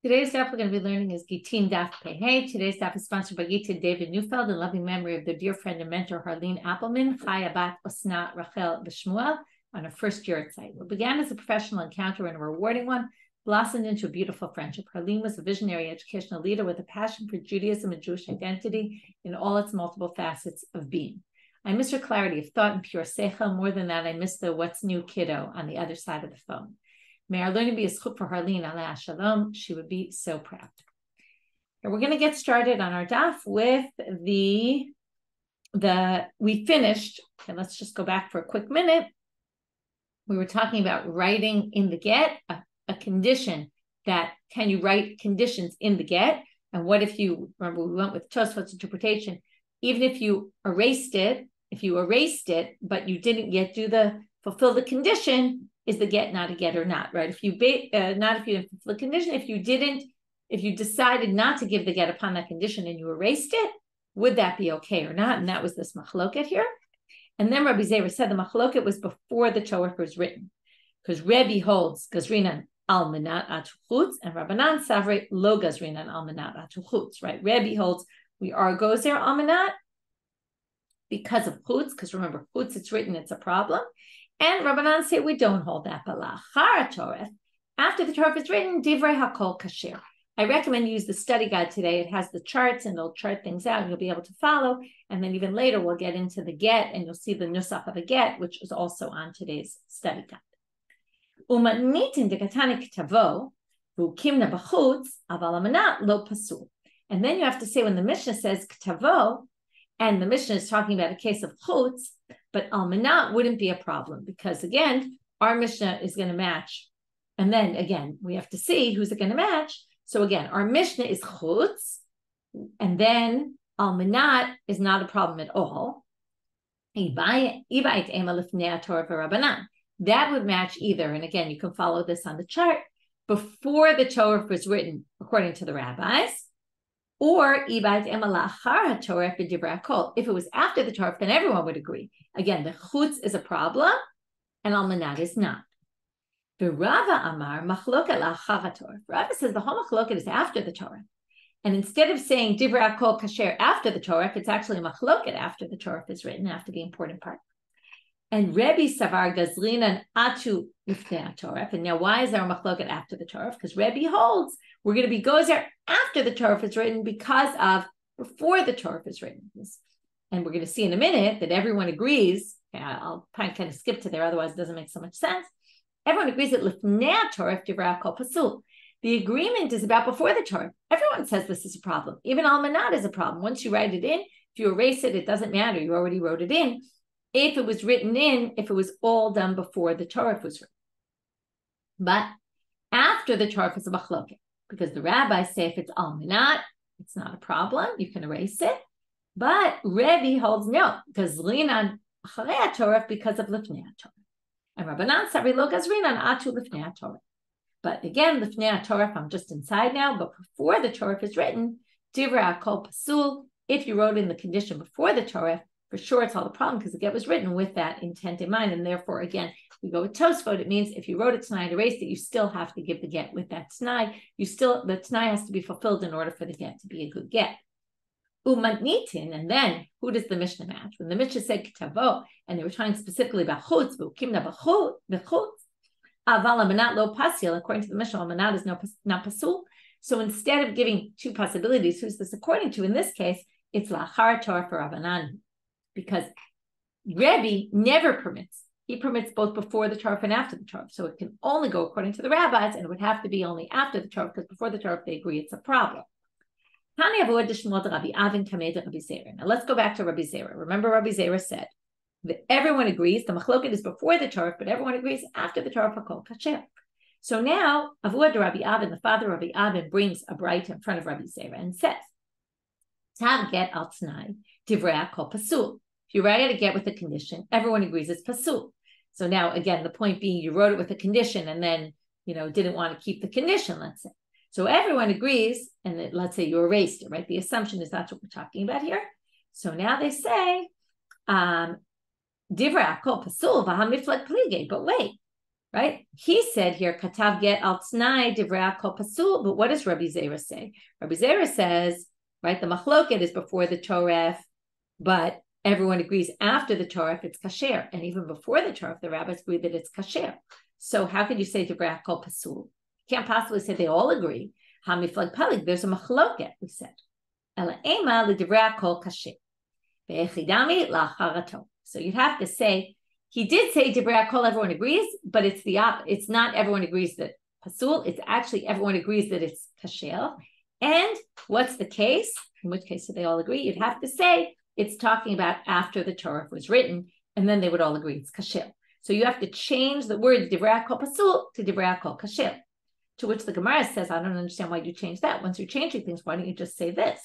Today's daf we're going to be learning is Gittin Daf Pehei. Today's daf is sponsored by Gittin David Neufeld in loving memory of their dear friend and mentor Harleen Appelman, Chaya Bat Osna Rachel B'Shmuel, on her first year at site. What began as a professional encounter and a rewarding one blossomed into a beautiful friendship. Harleen was a visionary educational leader with a passion for Judaism and Jewish identity in all its multiple facets of being. I miss her clarity of thought and pure seichel. More than that, I miss the what's new kiddo on the other side of the phone. May our learning be a schut for Harleen, aleh shalom. She would be so proud. And we're going to get started on our daf with we finished, and let's just go back for a quick minute. We were talking about writing in the get, a condition that, can you write conditions in the get? And what if you, remember we went with Tosfot's interpretation, even if you erased it, but you didn't yet fulfill the condition, is the get not a get or not, right? If you not if you didn't fulfill the condition, if you decided not to give the get upon that condition and you erased it, would that be okay or not? And that was this machloket here. And then Rabbi Zera said the machloket was before the Torah was written, because Rebbe holds gazrinan al menat atu chutz, and Rabbanan savre lo gazrinan al menat atu chutz, right? Rebbe holds we are gozer al menat because of chutz, because remember chutz, it's written, it's a problem. And Rabbanan say we don't hold that. But la'achar Torah, after the Torah is written, divrei hakol kasher. I recommend you use the study guide today. It has the charts and it'll chart things out and you'll be able to follow. And then even later we'll get into the get and you'll see the nusach of the get, which is also on today's study guide. Umatnitin dekatani ktavo v'ukimna b'chutz aval amanat lo pasul. And then you have to say when the Mishnah says ktavo, and the Mishnah is talking about a case of chutz, but almanat wouldn't be a problem because, again, our Mishnah is going to match. And then, again, we have to see who's it going to match. So, again, our Mishnah is chutz, and then almanat is not a problem at all. That would match either. And, again, you can follow this on the chart. Before the Torah was written, according to the rabbis, or if it was after the Torah, then everyone would agree. Again, the chutz is a problem, and almanat is not. The Rava Amar machloket la'achar Torah. Rava says the whole machloket is after the Torah, and instead of saying divrei hakol kasher after the Torah, it's actually a machloket after the Torah is written, after the important part. And Rebbe savar gazrinan atu lifnei Torah. And now, why is there a machloket after the Torah? Because Rebbe holds we're going to be gozer after the Torah is written because of before the Torah is written. And we're going to see in a minute that everyone agrees. I'll kind of skip to there, otherwise it doesn't make so much sense. Everyone agrees that lifnei Torah divrei hakol pasul. The agreement is about before the Torah. Everyone says this is a problem. Even almanat is a problem. Once you write it in, if you erase it, it doesn't matter. You already wrote it in. If it was written in, if it was all done before the Torah was written. But after the Torah is a machloket, because the rabbis say if it's almanat, it's not a problem. You can erase it. But Rebbe holds no, because linan acharei Torah because of lifnei Torah. And Rabbanan savri lo gazrinan atu lifnei Torah. But again, lifnei Torah, I'm just inside now, but before the Torah is written, divrei hakol pasul, if you wrote in the condition before the Torah, for sure it's all the problem because the get was written with that intent in mind. And therefore, again, we go with Tosfot. It means if you wrote it tonight, erased it, you still have to give the get with that t'nai. The t'nai has to be fulfilled in order for the get to be a good get. Umatnitin, and then who does the Mishnah match? When the Mishnah said ketavo, and they were talking specifically about chutz, v'ukimna b'chutz, aval amanat lo pasil, according to the Mishnah, amanat is not pasul. So instead of giving two possibilities, who's this according to? In this case, it's la'achar Torah for Rabbanan. Because Rebbe never permits. He permits both before the Torah and after the Torah. So it can only go according to the rabbis, and it would have to be only after the Torah, because before the Torah, they agree it's a problem. Now let's go back to Rabbi Zera. Remember, Rabbi Zera said that everyone agrees, the machloket is before the Torah, but everyone agrees after the Torah for kol kasher. So now, Avuad Rabbi Avin, the father of Rabbi Avin, brings a bright in front of Rabbi Zera and says, Tav get al t'nai, divrei hakol pasul. If you write it a get with a condition, everyone agrees it's pasul. So now, again, the point being you wrote it with a condition and then, didn't want to keep the condition, let's say. So everyone agrees, and let's say you erased it, right? The assumption is that's what we're talking about here. So now they say, divrei hakol pasul v'hamiflag plige, but wait, right? He said here, Katav get al t'nai divrei kol pasul, but what does Rabbi Zera say? Rabbi Zera says, right, the machloket is before the Torah, but everyone agrees after the Torah it's kasher, and even before the Torah, the rabbis agree that it's kasher. So how could you say divrei kol pasul? You can't possibly say they all agree. Hamiflag palig, there's a machloket, we said. Ela ema l'divrei kol kasher. Ve'echidami la'acharato. So you'd have to say, he did say divrei kol, everyone agrees, but it's not everyone agrees that pasul, it's actually everyone agrees that it's kasher. And what's the case? In which case do they all agree? You'd have to say it's talking about after the Torah was written, and then they would all agree it's kasher. So you have to change the word divrei kol pasul to divrei kol kasher. To which the Gemara says, I don't understand why you changed that. Once you're changing things, why don't you just say this?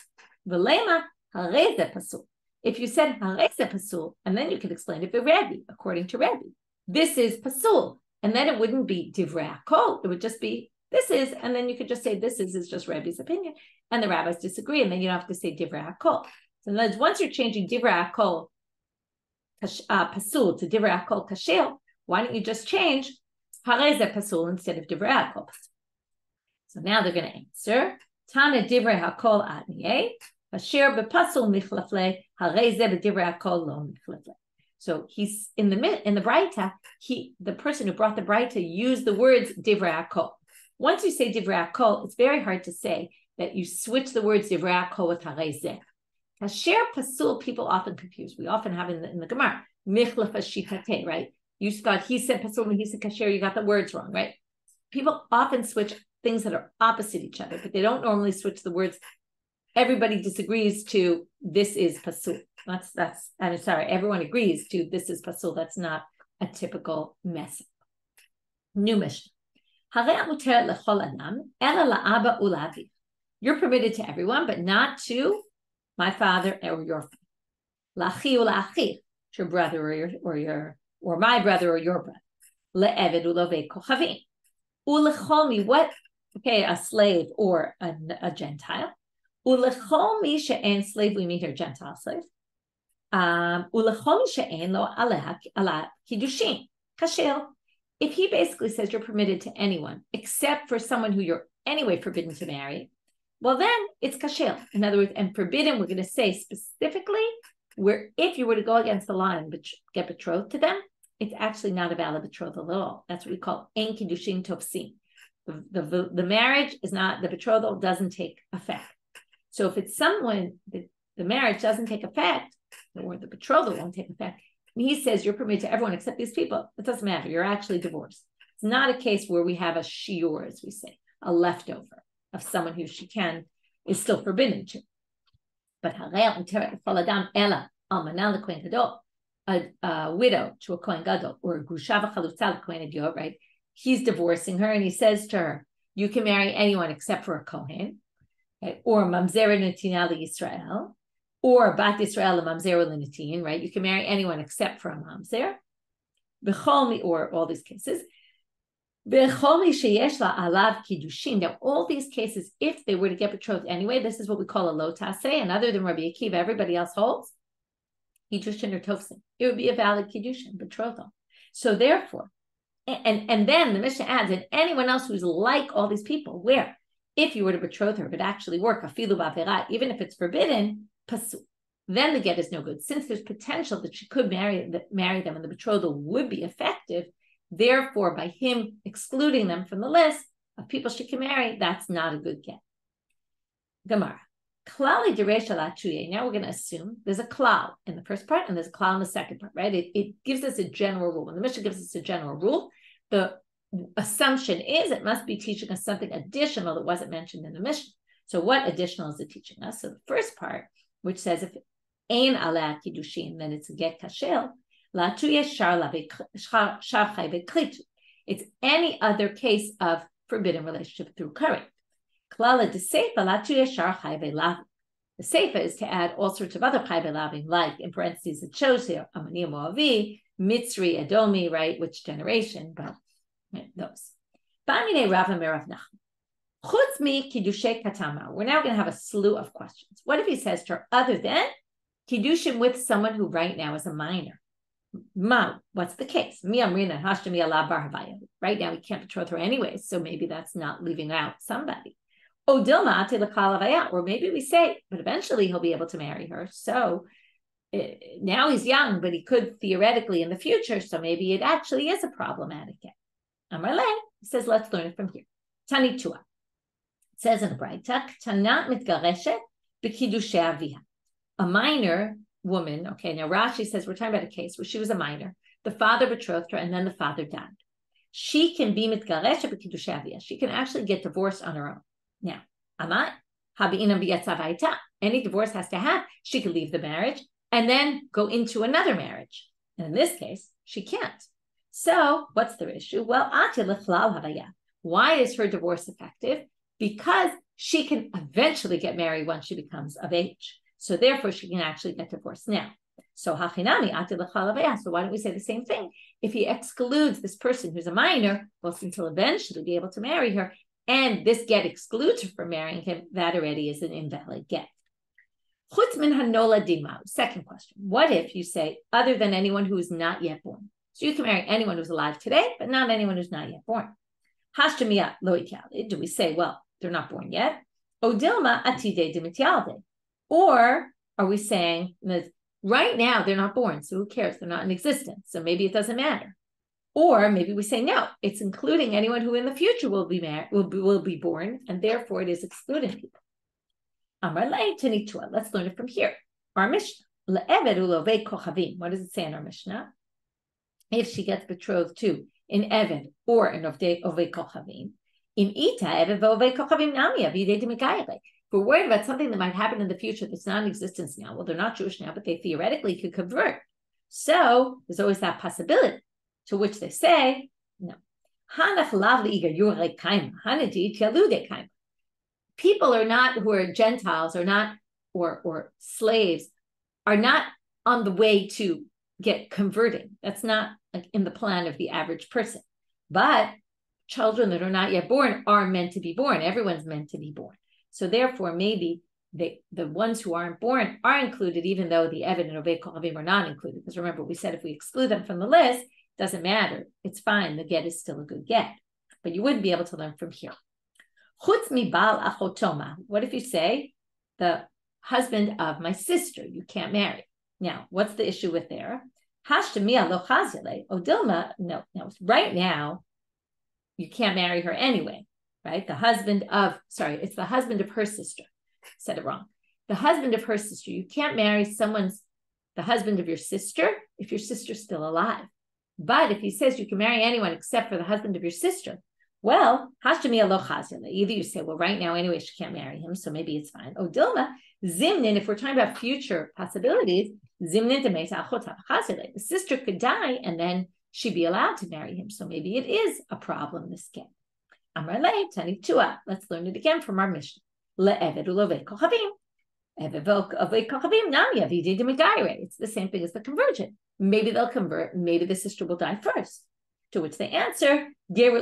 V'lema harei ze pasul. If you said harei ze pasul, and then you can explain it Rebbe, according to Rebbe. This is pasul, and then it wouldn't be divrei kol. It would just be this is, and then you could just say this is just Rebbe's opinion, and the rabbis disagree, and then you don't have to say divrei kol. So in other words, once you're changing divrei kol pasul to divrei kol kasher, why don't you just change harei ze pasul instead of divrei kol pasul? So now they're going to answer Tana divrei hakol adniyeh. So he's in the Braita. The person who brought the Braita used the words divrei hakol. Once you say divrei hakol, it's very hard to say that you switch the words divrei hakol with harei zeh. Kasher pasul, people often confuse. We often have in the Gemara michlaf shikate, right? You got he said pasul and he said kasher. You got the words wrong, right? People often switch things that are opposite each other, but they don't normally switch the words. Everybody disagrees to this is pasul. I'm sorry, everyone agrees to this is pasul. That's not a typical mess. New Mishnah. You're permitted to everyone, but not to my father or your father. To your brother or my brother or your brother. Le'eved u'lovei kochavim. U'lecholmi, what? Okay, a slave or a Gentile. Ulechol mi she'en slave, we meet here Gentile slave. Ulechol mi she'en lo aleha ala kiddushin kasher. If he basically says you're permitted to anyone except for someone who you're anyway forbidden to marry, well then it's kasher. In other words, and forbidden, we're going to say specifically where if you were to go against the law and get betrothed to them, it's actually not a valid betrothal at all. That's what we call ein kiddushin tofsim. The marriage is not, the betrothal doesn't take effect. So if it's someone that the marriage doesn't take effect, or the betrothal won't take effect, and he says you're permitted to everyone except these people, it doesn't matter. You're actually divorced. It's not a case where we have a shiur, as we say, a leftover of someone who she is still forbidden to. But a widow to a kohen gadol, or a grusha v'chalutza kohen idiot, right? He's divorcing her, and he says to her, "You can marry anyone except for a kohen." Okay, or mamzer netina Yisrael, or bat Yisrael mamzer l'netin, right? You can marry anyone except for a mamzer. B'cholmi, or all these cases. B'cholmi sheyesh la alav kiddushin. Now, all these cases, if they were to get betrothed anyway, this is what we call a lo taseh, and other than Rabbi Akiva, everybody else holds kiddushin or tofsin. It would be a valid kiddushin betrothal. So therefore, and then the Mishnah adds, and anyone else who's like all these people, where if you were to betroth her, it would actually work, afilu b'averat, even if it's forbidden, pasul. Then the get is no good. Since there's potential that she could marry them and the betrothal would be effective, therefore, by him excluding them from the list of people she can marry, that's not a good get. Gemara. Klali deresh ala tuye. Now we're going to assume there's a klal in the first part and there's a klal in the second part, right? It gives us a general rule. When the Mishnah gives us a general rule, the assumption is it must be teaching us something additional that wasn't mentioned in the Mishnah. So what additional is it teaching us? So the first part, which says if ein aleh kiddushin, then it's a get kasher. It's any other case of forbidden relationship through current. The seifa is to add all sorts of other chayve, like in parentheses it shows here Amani Moavi, Mitzri, Edomi, right? Which generation? But those. We're now going to have a slew of questions. What if he says to her, other than kiddushin with someone who right now is a minor? what's the case? Right now we can't betroth her anyway, so maybe that's not leaving out somebody. Or maybe we say, but eventually he'll be able to marry her. So now he's young, but he could theoretically in the future. So maybe it actually is a problematic get. Amarle says, let's learn it from here. Tani Tua. It says in the Braita, Tanat mitgareshet b'kidushei aviha. A minor woman, okay, now Rashi says we're talking about a case where she was a minor. The father betrothed her and then the father died. She can be mitgareshet b'kidushei aviha. She can actually get divorced on her own. Now, any divorce has to have, she could leave the marriage and then go into another marriage. And in this case, she can't. So what's the issue? Well, why is her divorce effective? Because she can eventually get married once she becomes of age. So therefore, she can actually get divorced now. So why don't we say the same thing? If he excludes this person who's a minor, well, since he'll eventually be able to marry her, and this get excludes her from marrying him, that already is an invalid get. Second question. What if you say, other than anyone who is not yet born? So you can marry anyone who's alive today, but not anyone who's not yet born. Do we say, well, they're not born yet? Or are we saying that right now they're not born, so who cares? They're not in existence, so maybe it doesn't matter. Or maybe we say, no, it's including anyone who in the future will be born, and therefore it is excluding people. Let's learn it from here. Our Mishnah. What does it say in our Mishnah? If she gets betrothed to an Eved or an Ovei Kochavim, in Ita Eved Ovei Kochavim Namia, if we're worried about something that might happen in the future that's not in existence now, well, they're not Jewish now, but they theoretically could convert. So there's always that possibility. To which they say, no. People are not, who are Gentiles, or not, or slaves, are not on the way to get converting. That's not like in the plan of the average person. But children that are not yet born are meant to be born. Everyone's meant to be born. So therefore, maybe the ones who aren't born are included, even though the Eved and Ovei Kochavim are not included. Because remember, we said if we exclude them from the list, doesn't matter. It's fine. The get is still a good get. But you wouldn't be able to learn from here. Chutz mi bal achotoma. What if you say, the husband of my sister, you can't marry? Now, what's the issue with there? Hashtemia lo chazile. Odilma, no. Right now, you can't marry her anyway, right? It's the husband of her sister. Said it wrong. The husband of her sister. You can't marry the husband of your sister if your sister's still alive. But if he says you can marry anyone except for the husband of your sister, well, either you say, well, right now anyway, she can't marry him, so maybe it's fine. Dilma, zimnin, if we're talking about future possibilities, zimnin the sister could die and then she'd be allowed to marry him. So maybe it is a problem, this get. Let's learn it again from our Mishnah. It's the same thing as the conversion. Maybe they'll convert, maybe the sister will die first. To which they answer, no,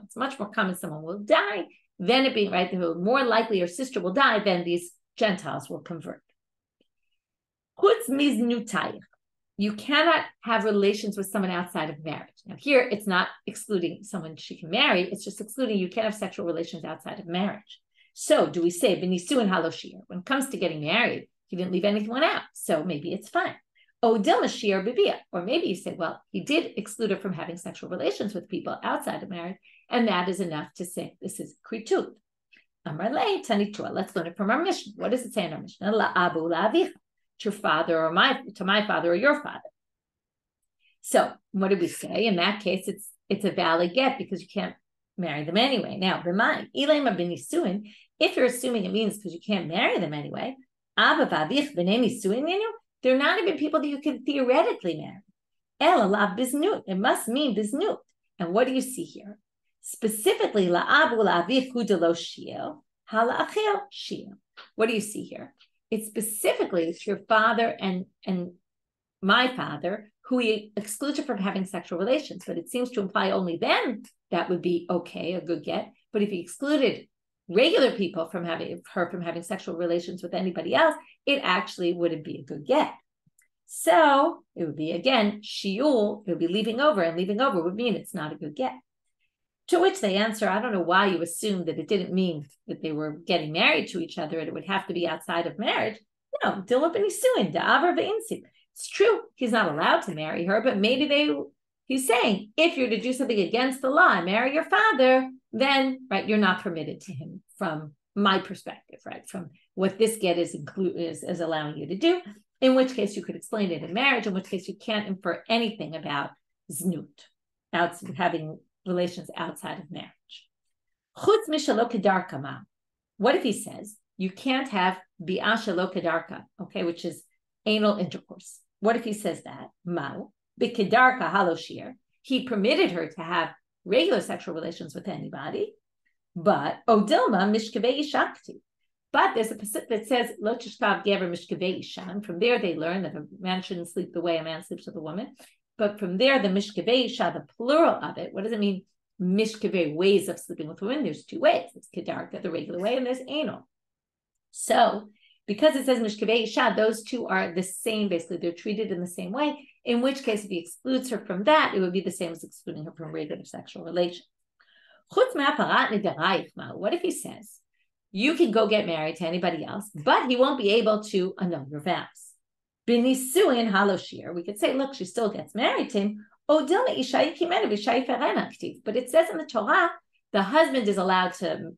it's much more common someone will die than it being right. More likely your sister will die than these Gentiles will convert. You cannot have relations with someone outside of marriage. Now here, it's not excluding someone she can marry, it's just excluding you can't have sexual relations outside of marriage. So do we say, B'nisuin halo shiur? When it comes to getting married, he didn't leave anyone out, so maybe it's fine. Or maybe you say, well, he did exclude her from having sexual relations with people outside of marriage, and that is enough to say this is kritut. Let's learn it from our Mishnah. What does it say in our Mishnah? To your father or to my father or your father. So what did we say? In that case, it's a valid get because you can't marry them anyway. Now, remind, if you're assuming it means because you can't marry them anyway, they're not even people that you can theoretically marry. It must mean biznut. And what do you see here? Specifically, what do you see here? It's specifically your father and my father, who he excludes from having sexual relations. But it seems to imply only then that would be okay, a good get. But if he excluded regular people from having sexual relations with anybody else, it actually wouldn't be a good get. So it would be, again, shiur, it would be leaving over, and leaving over would mean it's not a good get. To which they answer, I don't know why you assumed that it didn't mean that they were getting married to each other and it would have to be outside of marriage. No, it's true, he's not allowed to marry her, but maybe he's saying, if you're to do something against the law and marry your father, then, right, you're not permitted to him from my perspective, right, from what this get is allowing you to do, in which case you could explain it in marriage, in which case you can't infer anything about znut, having relations outside of marriage. Chutz mishalo kedarka ma. What if he says you can't have bi'ah shelo kedarka, okay, which is anal intercourse? What if he says that? Ma bikedarka haloshir. He permitted her to have regular sexual relations with anybody, but odilma mishkavei shakti. But there's a pasuk that says lo tishkav gever mishkavei ishan. From there they learn that a man shouldn't sleep the way a man sleeps with a woman. But from there, the mishkavei isha, the plural of it, what does it mean? Mishkavei, ways of sleeping with women. There's two ways. There's kedarka, the regular way, and there's anal. So, because it says mishkavei isha, those two are the same, basically. They're treated in the same way, in which case, if he excludes her from that, it would be the same as excluding her from regular sexual relations. What if he says, you can go get married to anybody else, but he won't be able to annul your vows? B'nisuin haloshir, we could say, look, she still gets married to him. But it says in the Torah, the husband is allowed to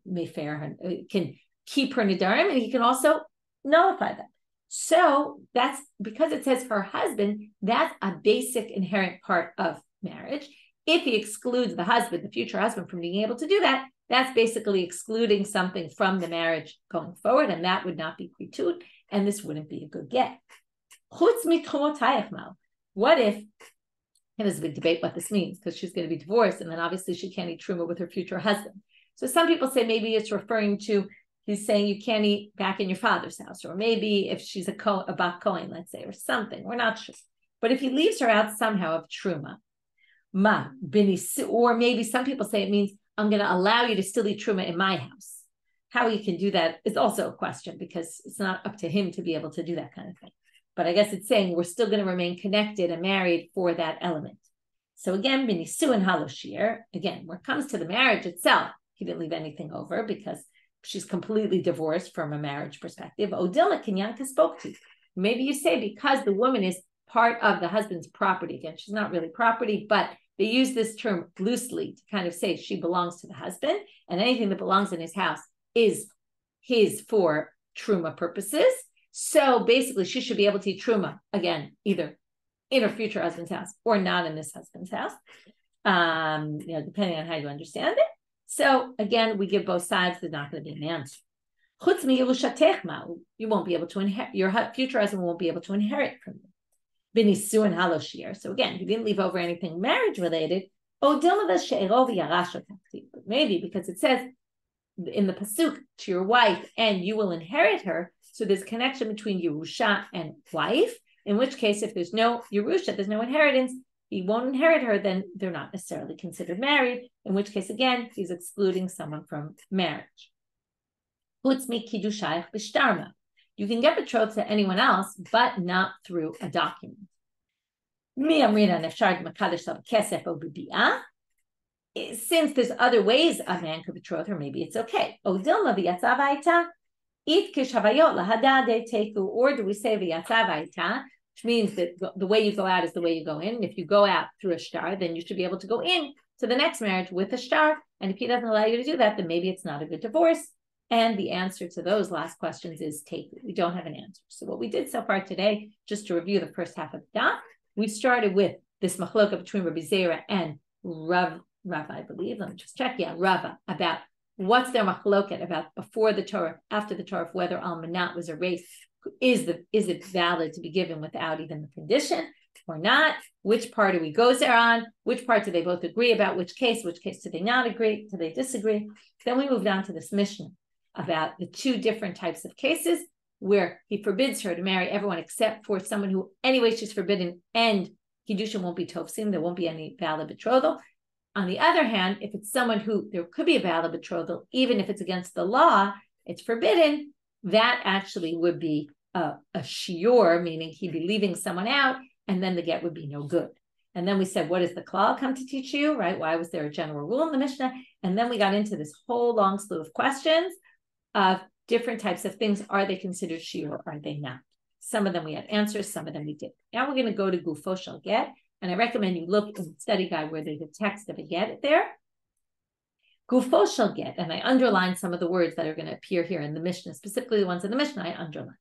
can keep her nidarim, and he can also nullify them. So that's because it says her husband, that's a basic inherent part of marriage. If he excludes the husband, the future husband, from being able to do that, that's basically excluding something from the marriage going forward, and that would not be kritud, and this wouldn't be a good get. What if, and there's a big debate what this means, because she's going to be divorced, and then obviously she can't eat truma with her future husband. So some people say maybe it's referring to, he's saying you can't eat back in your father's house, or maybe if she's a bat kohen, let's say, or something. We're not sure. But if he leaves her out somehow of truma, or maybe some people say it means I'm going to allow you to still eat truma in my house. How he can do that is also a question, because it's not up to him to be able to do that kind of thing. But I guess it's saying we're still going to remain connected and married for that element. So again, b'nisu and haloshir, again, when it comes to the marriage itself, he didn't leave anything over because she's completely divorced from a marriage perspective. Odila kinyanka spoke to. Maybe you say because the woman is part of the husband's property. Again, she's not really property, but they use this term loosely to kind of say she belongs to the husband, and anything that belongs in his house is his for truma purposes. So basically, she should be able to eat truma, again, either in her future husband's house or not in this husband's house, depending on how you understand it. So again, we give both sides. There's not going to be an answer. You won't be able to inherit, your future husband won't be able to inherit from you. B'nisu and haloshir. So again, he didn't leave over anything marriage related. But maybe because it says in the pasuk to your wife, and you will inherit her. So there's a connection between Yerusha and wife, in which case, if there's no Yerusha, there's no inheritance, he won't inherit her, then they're not necessarily considered married, in which case, again, he's excluding someone from marriage. You can get betrothed to anyone else, but not through a document. Since there's other ways a man could betroth her, maybe it's okay. Or do we say v'yatza, which means that the way you go out is the way you go in. If you go out through a shtar, then you should be able to go in to the next marriage with a shtar. And if he doesn't allow you to do that, then maybe it's not a good divorce. And the answer to those last questions is take. We don't have an answer. So what we did so far today, just to review the first half of the daf, we started with this machloka between Rabbi Zera and Rav, I believe. Let me just check. Yeah, Rava, about what's their machloket about before the Torah, after the Torah, whether almanat was erased. Is it valid to be given without even the condition or not? Which part do we go there on? Which part do they both agree about? Which case do they not agree? Do they disagree? Then we moved on to this Mishnah about the two different types of cases where he forbids her to marry everyone except for someone who anyway she's forbidden, and Kiddushin won't be tofsim, there won't be any valid betrothal. On the other hand, if it's someone who there could be a valid betrothal, even if it's against the law, it's forbidden, that actually would be shiur, meaning he'd be leaving someone out, and then the get would be no good. And then we said, what does the klal come to teach you, right? Why was there a general rule in the Mishnah? And then we got into this whole long slew of questions of different types of things. Are they considered shiur or are they not? Some of them we had answers, some of them we did. Now we're going to go to Gufo Shel Get, and I recommend you look in the study guide where there's a text of a get there. Gufo Shel Get, and I underlined some of the words that are going to appear here in the Mishnah, specifically the ones in the Mishnah I underlined.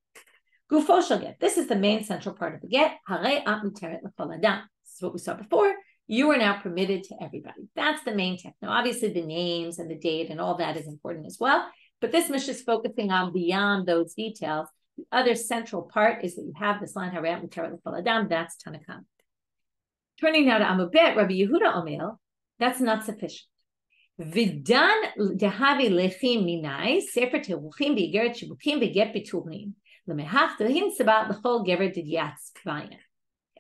Gufo Shel Get, this is the main central part of the get. Harei at muteret l'chol adam. This is what we saw before. You are now permitted to everybody. That's the main text. Now, obviously, the names and the date and all that is important as well, but this Mishnah is focusing on beyond those details. The other central part is that you have this line, Harei at muteret l'chol adam. That's Tanakam. Turning now to Amubet, Rabbi Yehuda Omer, that's not sufficient. Vidan dehavi lechim minai sefer teruchim beigeret shibukim beget biturim lemehaftahin sabat lechol gever didyatz vayin.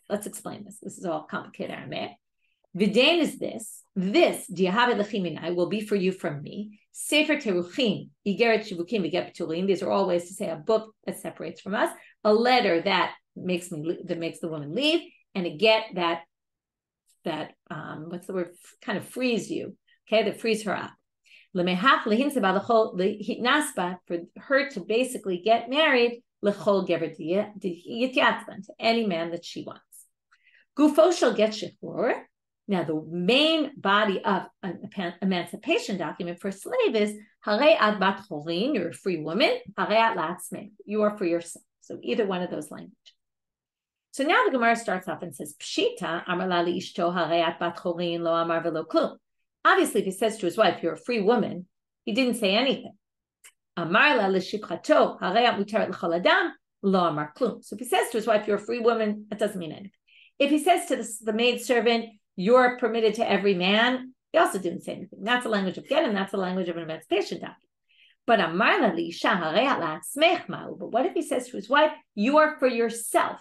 Let's explain this. This is all complicated Aramaic. Vidan is this dehavi lechim minai will be for you from me. Sefer teruchim beigeret shibukim beget biturim. These are all ways to say a book that separates from us, a letter that makes the woman leave, and a get that what's the word, kind of frees you, okay, that frees her up. For her to basically get married to any man that she wants. Gufo shel get shiur. Now the main body of an emancipation document for a slave is harei ad bat chorin, you're a free woman, harei ad la'atzmei, you are for yourself. So either one of those languages. So now the Gemara starts off and says, Pshita, amar la li ishto harei bat chorin lo amar velo klum. Obviously, if he says to his wife, you're a free woman, he didn't say anything. Amar la li shipchato harei muteret l'chol adam lo amar klum. So if he says to his wife, you're a free woman, that doesn't mean anything. If he says to the maidservant, you're permitted to every man, he also didn't say anything. That's a language of get, and that's a language of an emancipation document. But amar la li isha harei la'atzmech ma'u. But what if he says to his wife, you are for yourself?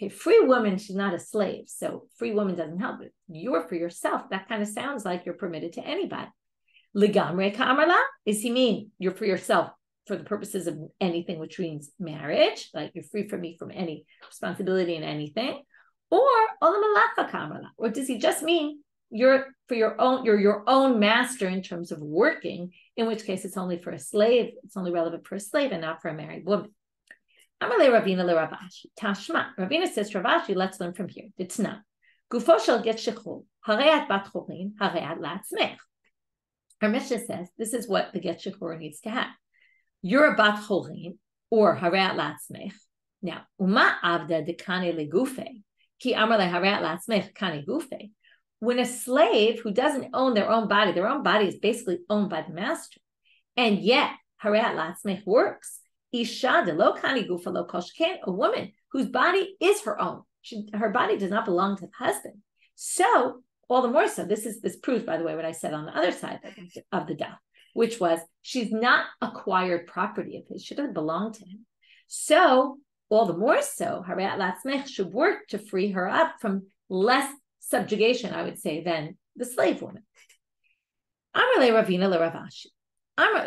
Okay, free woman, she's not a slave, so free woman doesn't help it. You're for yourself. That kind of sounds like you're permitted to anybody. Ligamre ka'amarla, does he mean you're for yourself for the purposes of anything, which means marriage, like you're free from me from any responsibility in anything, or olamalacha ka'amarla, or does he just mean you're your own master in terms of working, in which case it's only for a slave, it's only relevant for a slave and not for a married woman. Amalei Ravina le Ravashi. Tashma. Ravina says to Ravashi, let's learn from here. It's not. Gufo shel get shichur. Harei at bat chorin. Harei at la'atzmech. Our Mishnah says this is what the get shichur needs to have. You're a bat chorin or harei at la'atzmech. Now, uma avda dekane legufe. Ki amalei harei at la'atzmech kane gufe. When a slave who doesn't own their own body is basically owned by the master, and yet harei at la'atzmech works. Isha de lo kani gufa lo koshken, a woman whose body is her own. Her body does not belong to the husband. So, all the more so, this proves, by the way, what I said on the other side of the daf, which was she's not acquired property of his. She doesn't belong to him. So, all the more so, harei at la'atzmech should work to free her up from less subjugation, I would say, than the slave woman. Amalei Ravina le Ravashi.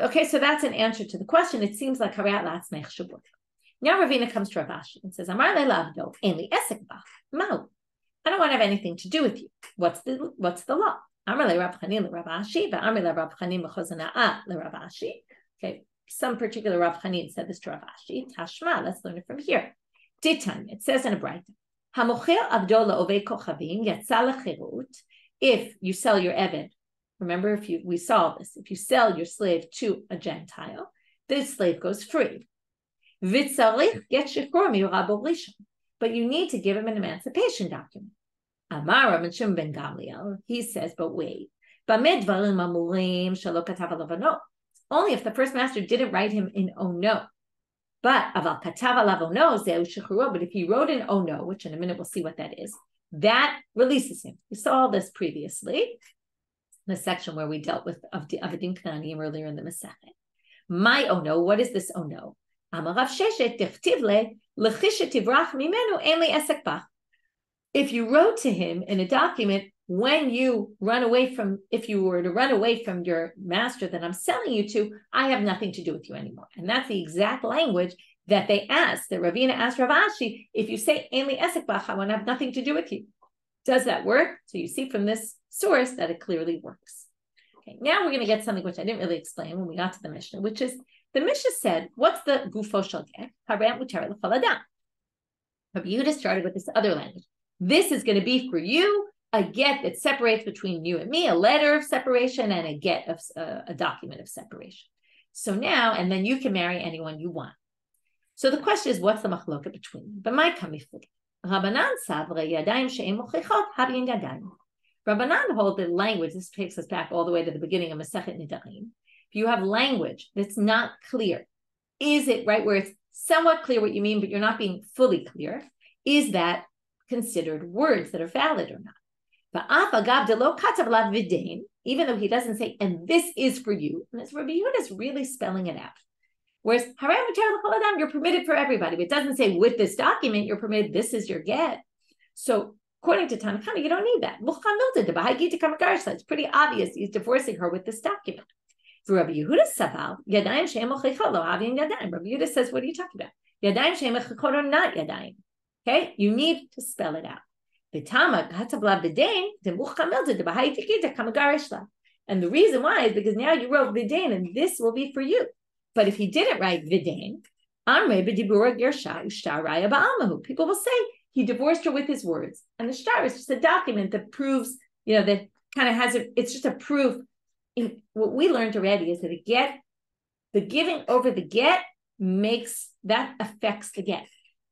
Okay, so that's an answer to the question. It seems like harei at la'atzmech should work. Now Ravina comes to Ravashi and says, Amar le lavdo, ein li esek bach, mau. I don't want to have anything to do with you. What's the law? Amar le Rab Chanin le Ravashi, v'amar le Rab Chanin b'chozana'a le Ravashi. Okay, some particular Rab Chanin said this to Ravashi. Tashma, let's learn it from here. Ditan, it says in a bright. Hamocher avdo le'ovei kochavim yatsa lechirut. If you sell your eved, remember, we saw this. If you sell your slave to a Gentile, the slave goes free. Vitzarich get shichur mi'urabo rishon, but you need to give him an emancipation document. Amar Rabban Shimon ben Gamliel, he says, but wait. Bamed dvarim amurim shelo katav alavano. Only if the first master didn't write him in ono. But aval katav alavano zeu shichuro. But if he wrote in ono, which in a minute we'll see what that is, that releases him. We saw this previously. The section where we dealt with of Adin Knanim earlier in the Masechet. My ono, what is this ono? Amarav Sheshet tichtivle lechishet tivrach mimenu en li esek bach. If you wrote to him in a document, if you were to run away from your master that I'm selling you to, I have nothing to do with you anymore. And that's the exact language that they asked, that Ravina asked Rav Ashi, if you say Ein li esek bach, I want to have nothing to do with you. Does that work? So you see from this source that it clearly works. Okay, now we're going to get something which I didn't really explain when we got to the Mishnah, which is the Mishnah said, what's the gufo shel get? Hadran mutar l'chol adam. Rabbi Yehuda started with this other language. This is going to be for you a get that separates between you and me, a letter of separation, and a get of a document of separation. So now, and then you can marry anyone you want. So the question is, what's the machloka between them? But my kamiflik. Rabbanan savre yadayim she'em mochichot havin yadayim. Rabbanan hold the language. This takes us back all the way to the beginning of Masechet Nidarim. If you have language that's not clear, is it right where it's somewhat clear what you mean, but you're not being fully clear? Is that considered words that are valid or not? Even though he doesn't say, and this is for you, and Rabbi Yehuda is really spelling it out. Whereas you're permitted for everybody, but it doesn't say with this document, you're permitted, this is your get. So according to Tanakh, you don't need that. It's pretty obvious he's divorcing her with this document. For Rabbi Yehuda Saval, Yadayim She'em Mochichot Lo Havin Yadayim. Rabbi Yehuda says, what are you talking about? Yadayim She'em Mochichot are not Yadayim. Okay, you need to spell it out. And the reason why is because now you wrote Vidain, and this will be for you. But if he didn't write Vidain, people will say he divorced her with his words. And the shtar is just a document that proves, that kind of has it's just a proof. What we learned already is that the giving over the get affects the get.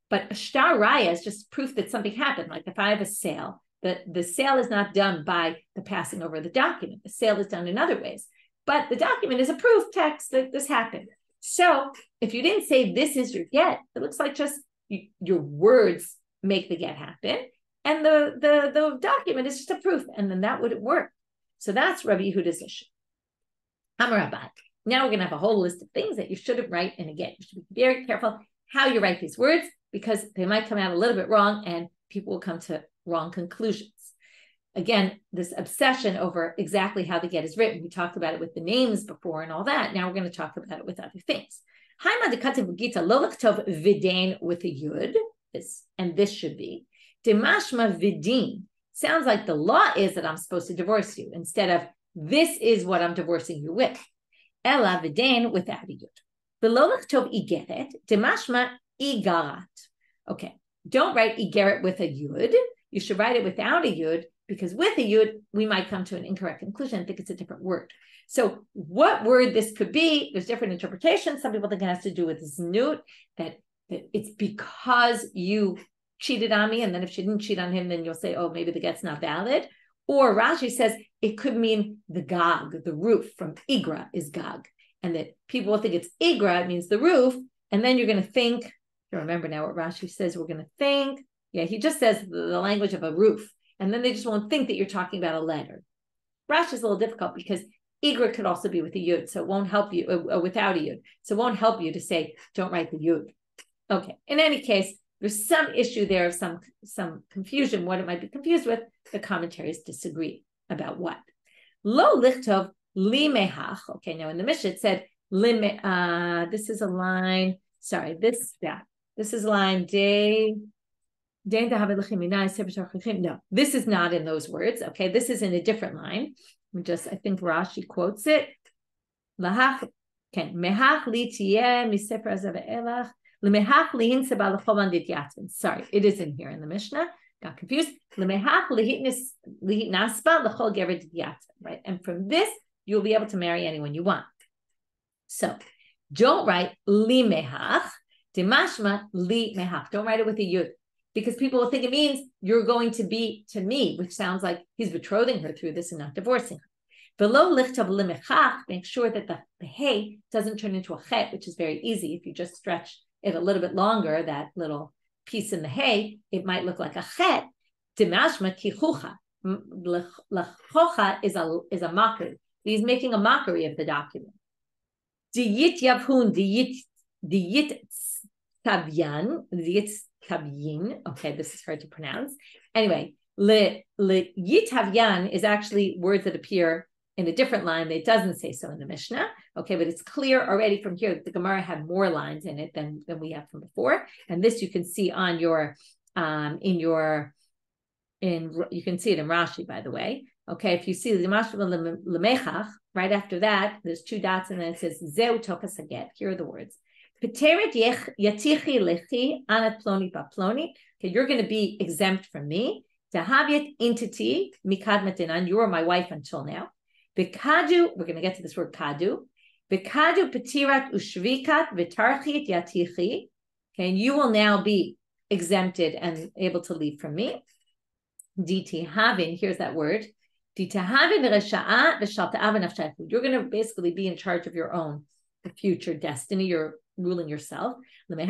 But a shtar raya is just proof that something happened. Like if I have a sale, the sale is not done by the passing over the document. The sale is done in other ways. But the document is a proof text that this happened. So if you didn't say this is your get, it looks like just your words make the get happen. And the document is just a proof. And then that wouldn't work. So that's Rabbi Yehuda's issue. Amarabat. Now we're going to have a whole list of things that you shouldn't write in a get. You should be very careful how you write these words, because they might come out a little bit wrong and people will come to wrong conclusions. Again, this obsession over exactly how the get is written. We talked about it with the names before and all that. Now we're going to talk about it with other things. Vidain with a yud, and this should be. Demashma vidin. Sounds like the law is that I'm supposed to divorce you instead of this is what I'm divorcing you with. Ella vidain without a yud. Below tov igeret, demashma igarat. Okay, don't write igeret with a yud. You should write it without a yud, because with a yud, we might come to an incorrect conclusion and think it's a different word. So what word this could be, there's different interpretations. Some people think it has to do with znut, that it's because you cheated on me, and then if she didn't cheat on him, then you'll say, oh, maybe the get's not valid. Or Rashi says it could mean the gag, the roof, from igra is gag, and that people will think it's igra, it means the roof, and then you're going to think, you remember now what Rashi says, we're going to think, he just says the language of a roof, and then they just won't think that you're talking about a letter. Rashi is a little difficult because igra could also be with a yud, so it won't help you, without a yud, so it won't help you to say, don't write the yud. Okay, in any case, there's some issue there of some confusion, what it might be confused with. The commentaries disagree about what. Lo lichtov li mehach. Okay, now in the Mishnah it said, this is a line, this is line day. No, this is not in those words. Okay, this is in a different line. I think Rashi quotes it. Lahach, okay, mehach li tiyeh misefer zave'elach. Sorry, it is in here in the Mishnah. Got confused. Right, and from this you'll be able to marry anyone you want. So don't write li mehach, demashma li mehach. Don't write it with a yud, because people will think it means you're going to be to me, which sounds like he's betrothing her through this and not divorcing her. Below lichtav li mehach, make sure that the hey doesn't turn into a chet, which is very easy if you just stretch it a little bit longer, that little piece in the hay, it might look like a chet. Dimashma kichucha. Lachocha is a mockery. He's making a mockery of the document. Diyit yavhun, diyit tavyan. Okay, this is hard to pronounce. Anyway, le yit tavyan is actually words that appear in a different line, it doesn't say so in the Mishnah. Okay, but it's clear already from here that the Gemara had more lines in it than we have from before. And this you can see on your you can see it in Rashi, by the way. Okay, if you see the Mashma Lemechach, right after that, there's 2 dots, and then it says Zeu Tokas Haget. Here are the words. Peteret Yatichi Lechi Anat Ploni Paploni. Okay, you're going to be exempt from me. Tahavyet Intiti Mikad Matinan. You are my wife until now. Bekadu, we're going to get to this word kadu. Bekadu Petirat Ushvikat Vitarchit Yatichi. Okay, and you will now be exempted and able to leave from me. Diti havin, here's that word. You're going to basically be in charge of your own future destiny. You're ruling yourself. To the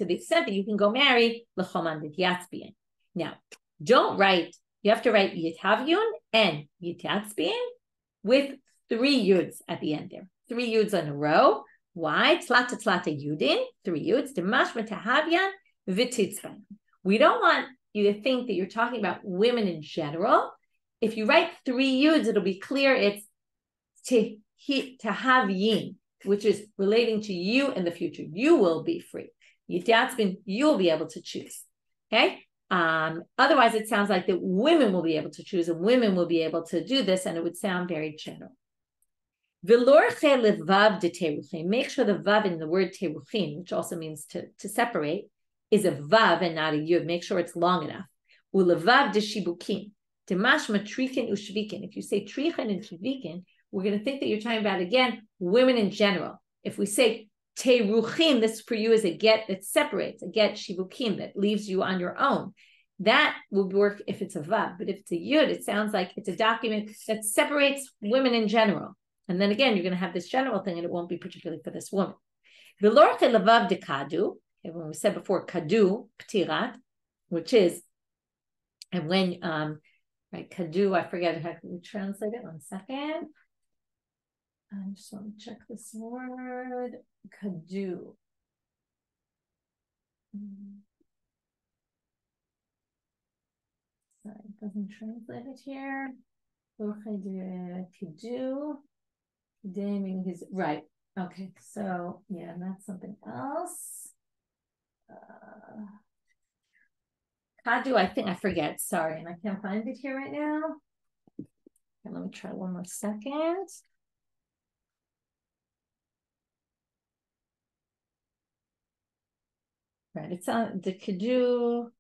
extent that you can go marry. Now, don't write, you have to write Yitavyun and Yitatzbian with 3 yuds at the end there. 3 yuds in a row. Why? Tlata yudin, 3 yuds. Demashma tahavyan v'titzban. We don't want you to think that you're talking about women in general. If you write 3 yuds, it'll be clear it's tahavyin, which is relating to you in the future. You will be free. Yitatzbin, you will be able to choose. Okay? Otherwise, it sounds like that women will be able to choose and women will be able to do this, and it would sound very general. Make sure the vav in the word teruchin, which also means to separate, is a vav and not a yud. Make sure it's long enough. Ulevav de shibukin, demashma trikin ushvikin. If you say trikin and shvikin, we're going to think that you're talking about, again, women in general. If we say teruchin, this for you is a get that separates, a get shibukin that leaves you on your own. That will work if it's a vav, but if it's a yud, it sounds like it's a document that separates women in general. And then again, you're going to have this general thing, and it won't be particularly for this woman. V'lorche levav de kadu. When we said before kadu ptirat, which is, and when right, kadu, I forget how to translate it. 1 second. I just want to check this word. Kadu. Sorry, it doesn't translate it here. Kadu. Daming his right. Okay, so yeah, that's something else. Kadu, I think I forget. Sorry, and I can't find it here right now. Okay, let me try one more second. Right, it's on the Kadu.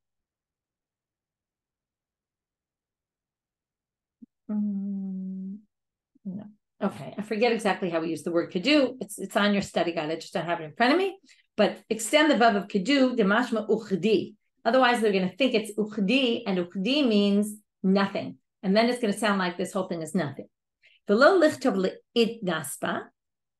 No. Okay, I forget exactly how we use the word kadu. It's on your study guide. I just don't have it in front of me. But extend the vav of kadu, demashma uchdi. Otherwise, they're going to think it's uchdi, and uchdi means nothing. And then it's going to sound like this whole thing is nothing. V'lo lichtov le'it naspa,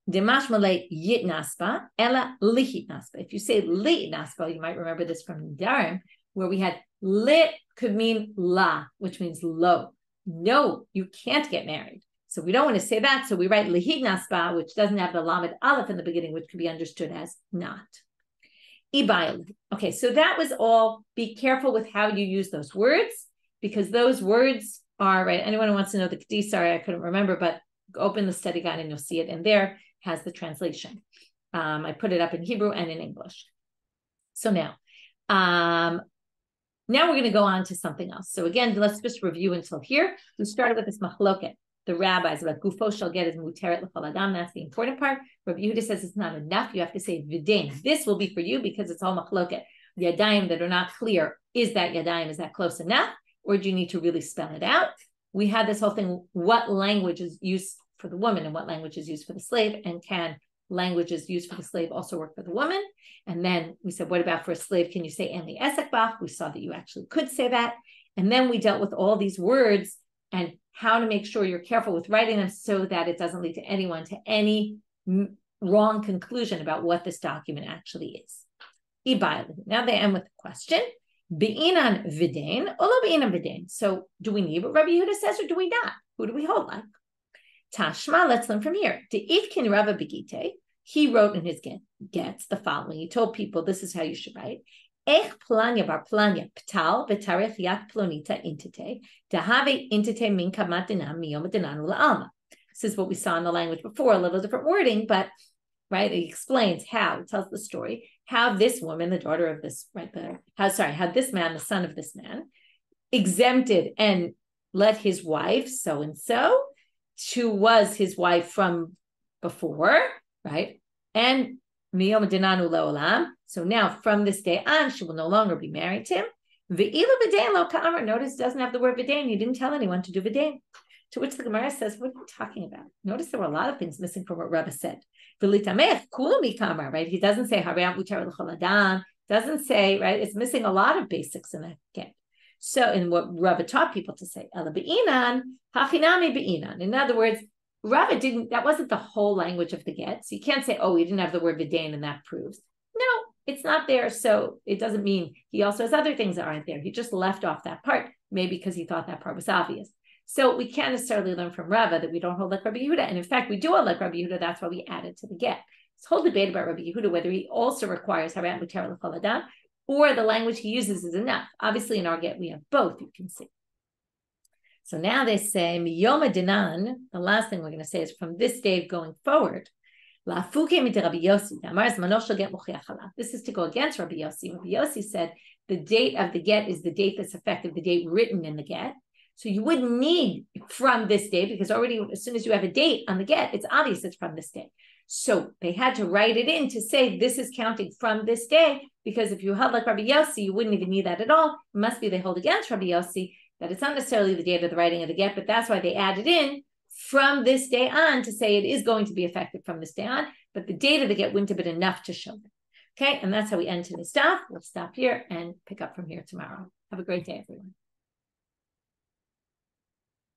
demashma le'yit naspa, ela lihit naspa. If you say li'it naspa, you might remember this from Darim, where we had lit could mean la, which means low. No, you can't get married. So we don't want to say that. So we write lihid naspa, which doesn't have the lamed aleph in the beginning, which could be understood as not. Ibayl. Okay, so that was all. Be careful with how you use those words, because those words are, right, anyone who wants to know the Kadi, sorry, I couldn't remember, but open the study guide and you'll see it. And there has the translation. I put it up in Hebrew and in English. So now we're going to go on to something else. So again, let's just review until here. We started with this machloket. The rabbis about gufo shall get is muteret l'chol adam. That's the important part. Rabbi Yehuda says it's not enough. You have to say v'din. This will be for you because it's all machloket. The yadayim that are not clear, is that yadayim, is that close enough? Or do you need to really spell it out? We had this whole thing, what language is used for the woman and what language is used for the slave, and can languages used for the slave also work for the woman? And then we said, what about for a slave? Can you say en li esek bach? We saw that you actually could say that. And then we dealt with all these words and how to make sure you're careful with writing them so that it doesn't lead to anyone to any wrong conclusion about what this document actually is. Now they end with a question. Be'inan v'dain, olo be'inan v'dain. So do we need what Rabbi Yehuda says or do we not? Who do we hold like? Tashma, let's learn from here. De'ifkin Rava Begite, he wrote in his gets the following. He told people this is how you should write. Ech planya bar planya ptal betarich yat plonita intite dehave intite min kamat dinam miyom dinan ula'alma. This is what we saw in the language before, a little different wording, but right, it explains how, it tells the story, how this woman, the daughter of this, right, how this man, the son of this man, exempted and let his wife, so-and-so, who was his wife from before, right, and miyom dinanu le'olam, so now from this day on, she will no longer be married to him. Ve'ilu v'dain lo ka'amar, notice it doesn't have the word v'dain, you didn't tell anyone to do v'dain. To which the Gemara says, what are you talking about? Notice there were a lot of things missing from what Rabba said. Right? He doesn't say, doesn't say, right? It's missing a lot of basics in that get. So, in what Rabba taught people to say, in other words, Rabba that wasn't the whole language of the get. So you can't say, oh, he didn't have the word vidain and that proves. No, it's not there. So it doesn't mean he also has other things that aren't there. He just left off that part, maybe because he thought that part was obvious. So we can't necessarily learn from Rava that we don't hold like Rabbi Yehuda. And in fact, we do hold like Rabbi Yehuda. That's why we added to the get. This whole debate about Rabbi Yehuda, whether he also requires Harat Mutar L'Chol Adam, or the language he uses is enough. Obviously, in our get, we have both, you can see. So now they say, Miyoma Dinan, the last thing we're going to say is from this day going forward, this is to go against Rabbi Yossi. Rabbi Yossi said the date of the get is the date that's effective, the date written in the get. So you wouldn't need from this day because already as soon as you have a date on the get, it's obvious it's from this day. So they had to write it in to say this is counting from this day because if you held like Rabbi Yossi, you wouldn't even need that at all. It must be they hold against Rabbi Yossi that it's not necessarily the date of the writing of the get, but that's why they added in from this day on to say it is going to be effective from this day on, but the date of the get wouldn't have been enough to show them. Okay, and that's how we end today's stuff. We'll stop here and pick up from here tomorrow. Have a great day, everyone.